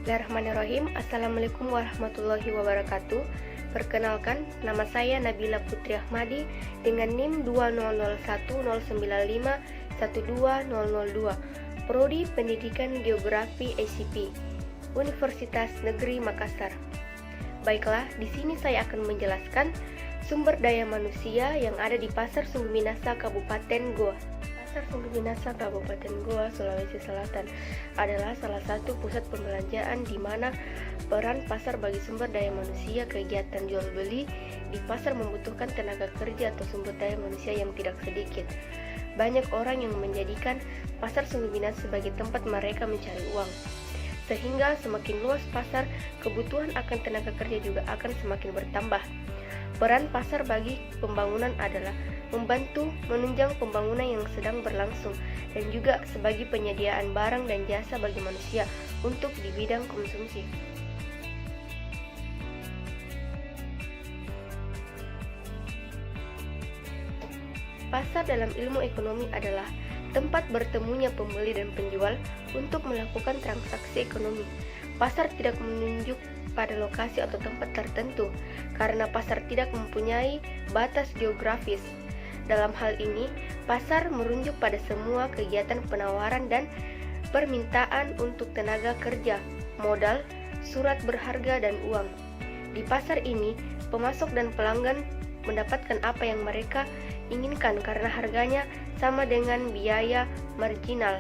Bismillahirrahmanirrahim. Assalamualaikum warahmatullahi wabarakatuh. Perkenalkan, nama saya Nabila Putri Ahmadi dengan NIM 20109512002, Prodi Pendidikan Geografi ICP, Universitas Negeri Makassar. Baiklah, di sini saya akan menjelaskan sumber daya manusia yang ada di Pasar Sumbu Minasa, Kabupaten Goa. Pasar Sumbu Minasa, Kabupaten Goa, Sulawesi Selatan adalah salah satu pusat pembelanjaan di mana peran pasar bagi sumber daya manusia. Kegiatan jual beli di pasar membutuhkan tenaga kerja atau sumber daya manusia yang tidak sedikit. Banyak orang yang menjadikan Pasar Sumbu Minasa sebagai tempat mereka mencari uang. Sehingga semakin luas pasar, kebutuhan akan tenaga kerja juga akan semakin bertambah. Peran pasar bagi pembangunan adalah membantu menunjang pembangunan yang sedang berlangsung dan juga sebagai penyediaan barang dan jasa bagi manusia untuk di bidang konsumsi. Pasar dalam ilmu ekonomi adalah tempat bertemunya pembeli dan penjual untuk melakukan transaksi ekonomi. Pasar tidak menunjuk pada lokasi atau tempat tertentu karena pasar tidak mempunyai batas geografis. Dalam hal ini, pasar merujuk pada semua kegiatan penawaran dan permintaan untuk tenaga kerja, modal, surat berharga, dan uang. Di pasar ini, pemasok dan pelanggan mendapatkan apa yang mereka inginkan karena harganya sama dengan biaya marginal.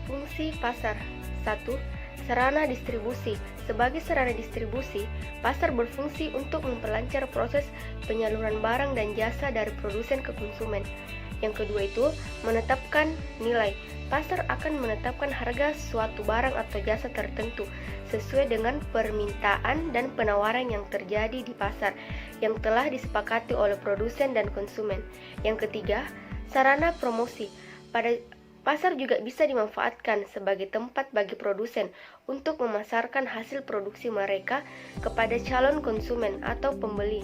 Fungsi pasar. 1. Sarana distribusi. Sebagai sarana distribusi, pasar berfungsi untuk memperlancar proses penyaluran barang dan jasa dari produsen ke konsumen. Yang kedua itu, menetapkan nilai. Pasar akan menetapkan harga suatu barang atau jasa tertentu sesuai dengan permintaan dan penawaran yang terjadi di pasar yang telah disepakati oleh produsen dan konsumen. Yang ketiga, sarana promosi. Pasar juga bisa dimanfaatkan sebagai tempat bagi produsen untuk memasarkan hasil produksi mereka kepada calon konsumen atau pembeli.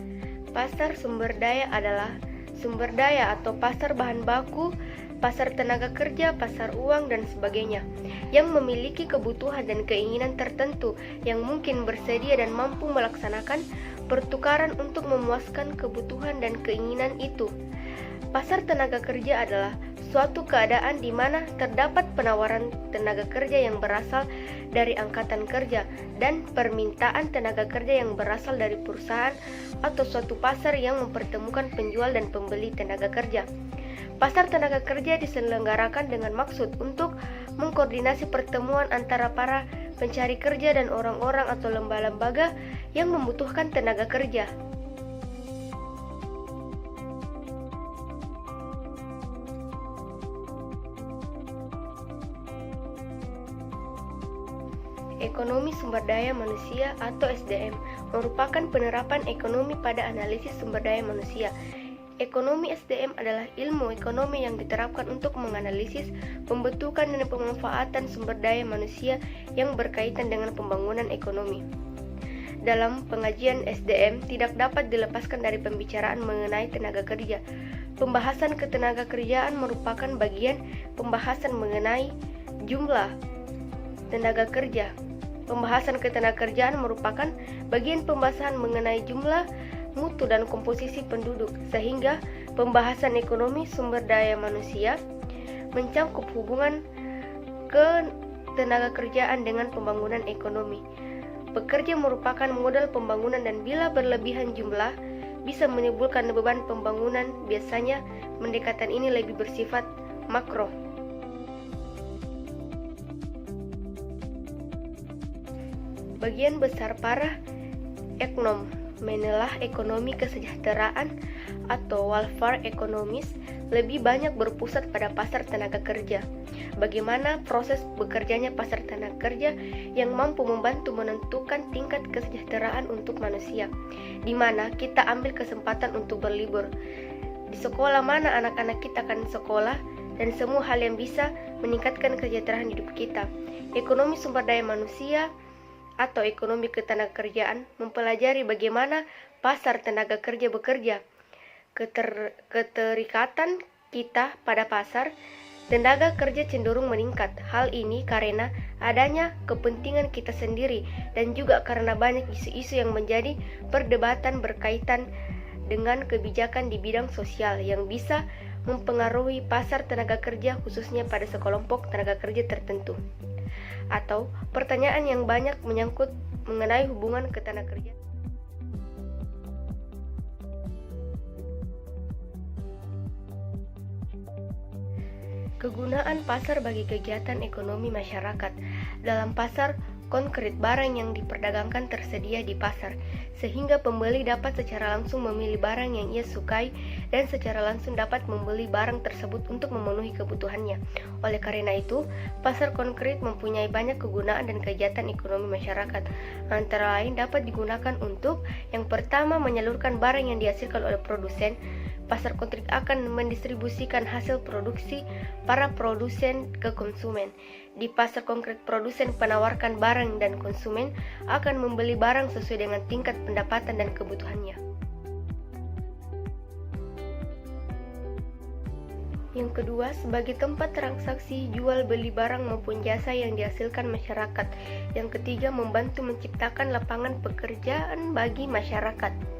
Pasar sumber daya adalah sumber daya atau pasar bahan baku, pasar tenaga kerja, pasar uang, dan sebagainya, yang memiliki kebutuhan dan keinginan tertentu yang mungkin bersedia dan mampu melaksanakan pertukaran untuk memuaskan kebutuhan dan keinginan itu. Pasar tenaga kerja adalah suatu keadaan di mana terdapat penawaran tenaga kerja yang berasal dari angkatan kerja dan permintaan tenaga kerja yang berasal dari perusahaan atau suatu pasar yang mempertemukan penjual dan pembeli tenaga kerja. Pasar tenaga kerja diselenggarakan dengan maksud untuk mengkoordinasi pertemuan antara para pencari kerja dan orang-orang atau lembaga-lembaga yang membutuhkan tenaga kerja. Ekonomi sumber daya manusia atau SDM merupakan penerapan ekonomi pada analisis sumber daya manusia. Ekonomi SDM adalah ilmu ekonomi yang diterapkan untuk menganalisis, pembentukan, dan pemanfaatan sumber daya manusia yang berkaitan dengan pembangunan ekonomi. Dalam pengajian SDM tidak dapat dilepaskan dari pembicaraan mengenai tenaga kerja. Pembahasan ketenaga kerjaan merupakan bagian pembahasan mengenai jumlah tenaga kerja. Pembahasan ketenagakerjaan merupakan bagian pembahasan mengenai jumlah, mutu, dan komposisi penduduk, sehingga pembahasan ekonomi sumber daya manusia mencakup hubungan ketenagakerjaan dengan pembangunan ekonomi. Pekerja merupakan modal pembangunan dan bila berlebihan jumlah bisa menimbulkan beban pembangunan. Biasanya pendekatan ini lebih bersifat makro. Bagian besar para ekonom menelaah ekonomi kesejahteraan atau welfare economies lebih banyak berpusat pada pasar tenaga kerja. Bagaimana proses bekerjanya pasar tenaga kerja yang mampu membantu menentukan tingkat kesejahteraan untuk manusia, di mana kita ambil kesempatan untuk berlibur. Di sekolah mana anak-anak kita akan sekolah dan semua hal yang bisa meningkatkan kesejahteraan hidup kita. Ekonomi sumber daya manusia atau ekonomi ketenagakerjaan mempelajari bagaimana pasar tenaga kerja bekerja, keterikatan kita pada pasar, tenaga kerja cenderung meningkat. Hal ini karena adanya kepentingan kita sendiri dan juga karena banyak isu-isu yang menjadi perdebatan berkaitan dengan kebijakan di bidang sosial yang bisa mempengaruhi pasar tenaga kerja khususnya pada sekelompok tenaga kerja tertentu. Atau pertanyaan yang banyak menyangkut mengenai hubungan ketenaga kerja. Kegunaan pasar bagi kegiatan ekonomi masyarakat. Dalam pasar, konkret barang yang diperdagangkan tersedia di pasar, sehingga pembeli dapat secara langsung memilih barang yang ia sukai dan secara langsung dapat membeli barang tersebut untuk memenuhi kebutuhannya. Oleh karena itu, pasar konkret mempunyai banyak kegunaan dan kegiatan ekonomi masyarakat. Antara lain dapat digunakan untuk yang pertama, menyalurkan barang yang dihasilkan oleh produsen. Pasar konkret akan mendistribusikan hasil produksi para produsen ke konsumen. Di pasar konkret, produsen penawarkan barang dan konsumen akan membeli barang sesuai dengan tingkat pendapatan dan kebutuhannya. Yang kedua, sebagai tempat transaksi jual beli barang maupun jasa yang dihasilkan masyarakat. Yang ketiga, membantu menciptakan lapangan pekerjaan bagi masyarakat.